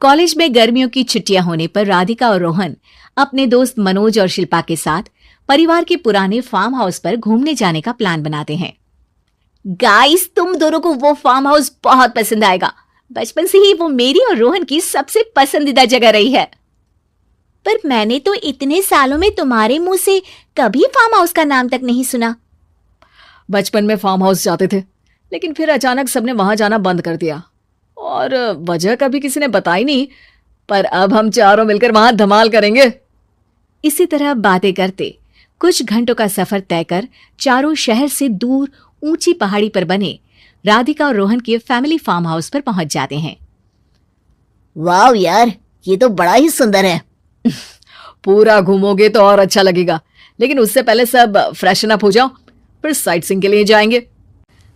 College में गर्मियों की छुट्टियां होने पर राधिका और रोहन अपने दोस्त मनोज और शिल्पा के साथ परिवार के पुराने फार्म हाउस पर घूमने जाने का प्लान बनाते हैं। गाइस, तुम दोनों को वो फार्म हाउस बहुत पसंद आएगा। बचपन से ही वो मेरी और रोहन की सबसे पसंदीदा जगह रही है। पर मैंने तो इतने सालों में तुम्हारे मुंह से कभी फार्म हाउस का नाम तक नहीं सुना। बचपन में फार्म हाउस जाते थे, लेकिन फिर अचानक सबने वहां जाना बंद कर दिया और वजह कभी किसी ने बताई नहीं। पर अब हम चारों मिलकर वहां धमाल करेंगे। इसी तरह बातें करते कुछ घंटों का सफर तय कर चारों शहर से दूर ऊंची पहाड़ी पर बने राधिका और रोहन के फैमिली फार्म हाउस पर पहुंच जाते हैं। वाह यार, ये तो बड़ा ही सुंदर है। पूरा घूमोगे तो और अच्छा लगेगा, लेकिन उससे पहले सब फ्रेशन अप हो जाओ, फिर साइट सीइंग के लिए जाएंगे।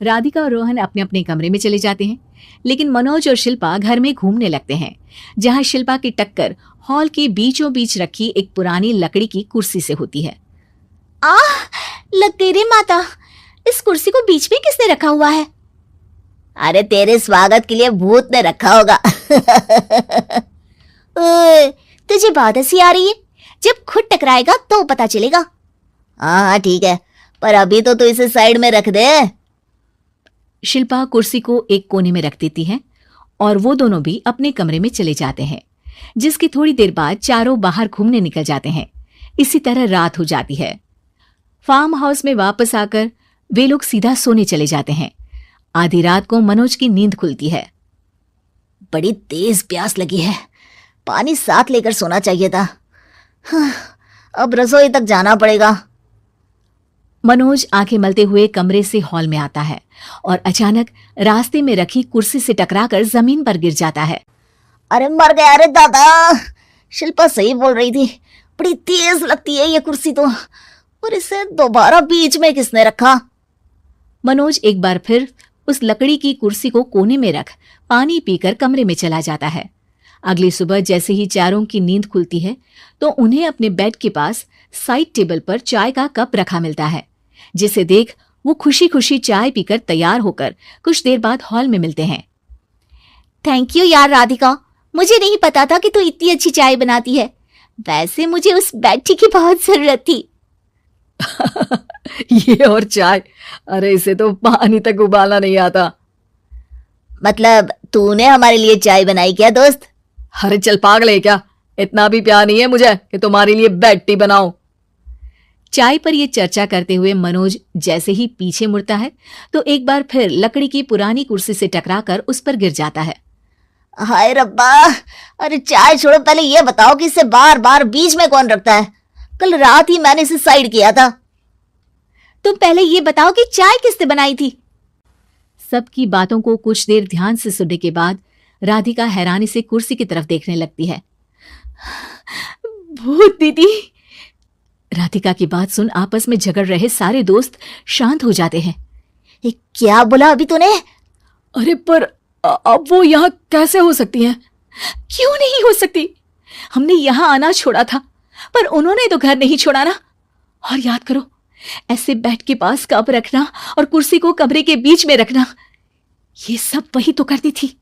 राधिका और रोहन अपने अपने कमरे में चले जाते हैं, लेकिन मनोज और शिल्पा घर में घूमने लगते हैं, जहां शिल्पा की टक्कर हॉल के बीचों बीच रखी एक पुरानी लकड़ी की कुर्सी से होती है। लग गई रे माता, इस कुर्सी को बीच में किसने रखा हुआ है? अरे तेरे स्वागत के लिए भूत ने रखा होगा। तुझे बहुत हंसी आ रही है। जब खुद टकराएगा तो पता चलेगा। हाँ ठीक है, पर अभी तो तू इसे साइड में रख दे। शिल्पा कुर्सी को एक कोने में रख देती है और वो दोनों भी अपने कमरे में चले जाते हैं, जिसकी थोड़ी देर बाद चारों बाहर घूमने निकल जाते हैं। इसी तरह रात हो जाती है। फार्म हाउस में वापस आकर वे लोग सीधा सोने चले जाते हैं। आधी रात को मनोज की नींद खुलती है। बड़ी तेज प्यास लगी है, पानी साथ लेकर सोना चाहिए था। अब रसोई तक जाना पड़ेगा। मनोज आंखें मलते हुए कमरे से हॉल में आता है और अचानक रास्ते में रखी कुर्सी से टकराकर जमीन पर गिर जाता है। अरे मर गया रे दादा। शिल्पा सही बोल रही थी, बड़ी तेज लगती है ये कुर्सी तो, और इसे दोबारा बीच में किसने रखा? मनोज एक बार फिर उस लकड़ी की कुर्सी को कोने में रख पानी पीकर कमरे में चला जाता है। अगली सुबह जैसे ही चारों की नींद खुलती है तो उन्हें अपने बेड के पास साइड टेबल पर चाय का कप रखा मिलता है, जिसे देख वो खुशी खुशी चाय पीकर तैयार होकर कुछ देर बाद हॉल में मिलते हैं। थैंक यू यार राधिका, मुझे नहीं पता था कि तू इतनी अच्छी चाय बनाती है। वैसे मुझे उस बेड टी की बहुत जरूरत थी। ये और चाय, अरे इसे तो पानी तक उबालना नहीं आता। मतलब तूने हमारे लिए चाय बनाई क्या दोस्त? अरे चल पागल है क्या, इतना भी प्यार नहीं है मुझे कि तुम्हारे लिए बेड टी बनाऊं। चाय पर यह चर्चा करते हुए मनोज जैसे ही पीछे मुड़ता है तो एक बार फिर लकड़ी की पुरानी कुर्सी से टकराकर उस पर गिर जाता है। हाय रब्बा, अरे चाय छोड़ो, पहले ये बताओ कि इसे बार बार बीच में कौन रखता है? कल रात ही मैंने इसे साइड किया था। तुम पहले ये बताओ कि चाय किसने बनाई थी? सबकी बातों को कुछ देर ध्यान से सुनने के बाद राधिका हैरानी से कुर्सी की तरफ देखने लगती है। भूत दीदी। राधिका की बात सुन आपस में झगड़ रहे सारे दोस्त शांत हो जाते हैं। क्या बोला अभी तूने? अरे पर अब वो यहाँ कैसे हो सकती हैं? क्यों नहीं हो सकती? हमने यहाँ आना छोड़ा था, पर उन्होंने तो घर नहीं छोड़ा ना। और याद करो, ऐसे बेड के पास कप रखना और कुर्सी को कमरे के बीच में रखना, ये सब वही तो करती थी।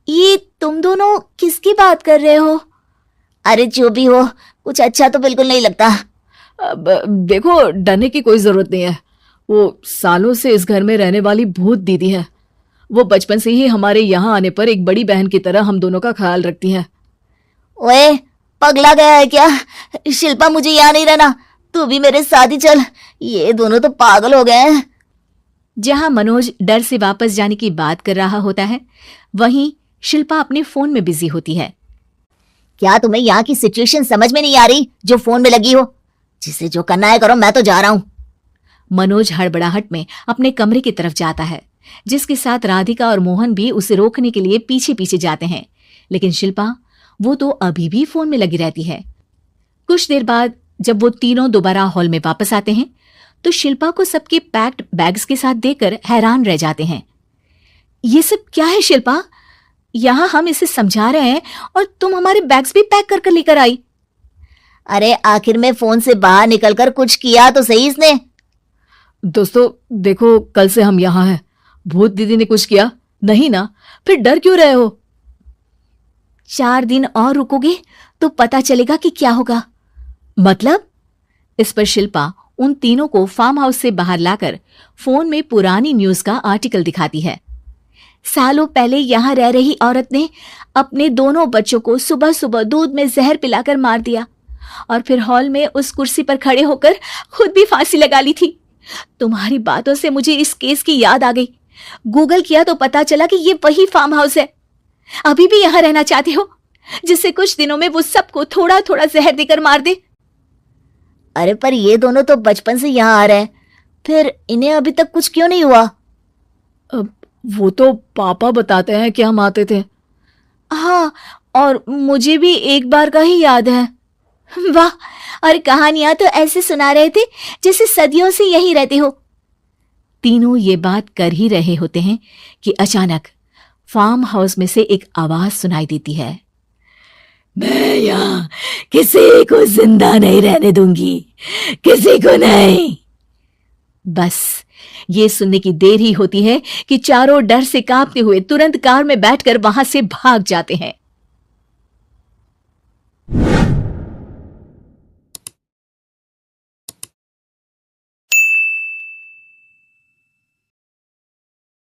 ये तुम दोनों किसकी बात कर रहे हो? अरे जो भी हो, कुछ अच्छा तो बिल्कुल नहीं लगता। अब देखो, डरने की कोई जरूरत नहीं है। वो सालों से इस घर में रहने वाली भूत दीदी है। वो बचपन से ही हमारे यहाँ आने पर एक बड़ी बहन की तरह हम दोनों का ख्याल रखती हैं। ओए, पगला गया है क्या? शिल्पा, मुझे यहाँ नहीं रहना, तू भी मेरे साथ ही चल। ये दोनों तो पागल हो गए हैं। जहां मनोज डर से वापस जाने की बात कर रहा होता है, वहीं शिल्पा अपने फोन में बिजी होती है। क्या तुम्हें यहाँ की सिचुएशन समझ में नहीं आ रही जो फोन में लगी हो? जिसे जो करना है करो, मैं तो जा रहा हूँ। मनोज हड़बड़ाहट में अपने कमरे की तरफ जाता है, जिसके साथ राधिका और मोहन भी उसे रोकने के लिए पीछे पीछे जाते हैं, लेकिन शिल्पा वो तो अभी भी फोन में लगी रहती है। कुछ देर बाद जब वो तीनों दोबारा हॉल में वापस आते हैं तो शिल्पा को सबके पैक्ड बैग्स के साथ देखकर हैरान रह जाते हैं। ये सब क्या है शिल्पा? यहाँ हम इसे समझा रहे हैं और तुम हमारे बैग्स भी पैक कर कर लेकर आई। अरे आखिर में फोन से बाहर निकलकर कुछ किया तो सही इसने। दोस्तों देखो, कल से हम यहाँ हैं। भूत दीदी ने कुछ किया नहीं ना? फिर डर क्यों रहे हो? 4 दिन और रुकोगे तो पता चलेगा कि क्या होगा। मतलब? इस पर शिल्पा उन तीनों को फार्म हाउस से बाहर लाकर फोन में पुरानी न्यूज का आर्टिकल दिखाती है। सालों पहले यहां रह रही औरत ने अपने दोनों बच्चों को सुबह सुबह दूध में जहर पिलाकर मार दिया और फिर हॉल में उस कुर्सी पर खड़े होकर खुद भी फांसी लगा ली थी। तुम्हारी बातों से मुझे इस केस की याद आ गई। गूगल किया तो पता चला कि ये वही फार्म हाउस है। अभी भी यहां रहना चाहते हो, जिससे कुछ दिनों में वो सबको थोड़ा थोड़ा जहर देकर मार दे। अरे पर ये दोनों तो बचपन से यहाँ आ रहे हैं, फिर इन्हें अभी तक कुछ क्यों नहीं हुआ? वो तो पापा बताते हैं कि हम आते थे। हाँ, और मुझे भी एक बार का ही याद है। वाह, और कहानियां तो ऐसे सुना रहे थे जैसे सदियों से यहीं रहते हो। तीनों ये बात कर ही रहे होते हैं कि अचानक फार्म हाउस में से एक आवाज सुनाई देती है। मैं यहाँ किसी को जिंदा नहीं रहने दूंगी, किसी को नहीं। बस ये सुनने की देर ही होती है कि चारों डर से कांपते हुए तुरंत कार में बैठकर वहां से भाग जाते हैं।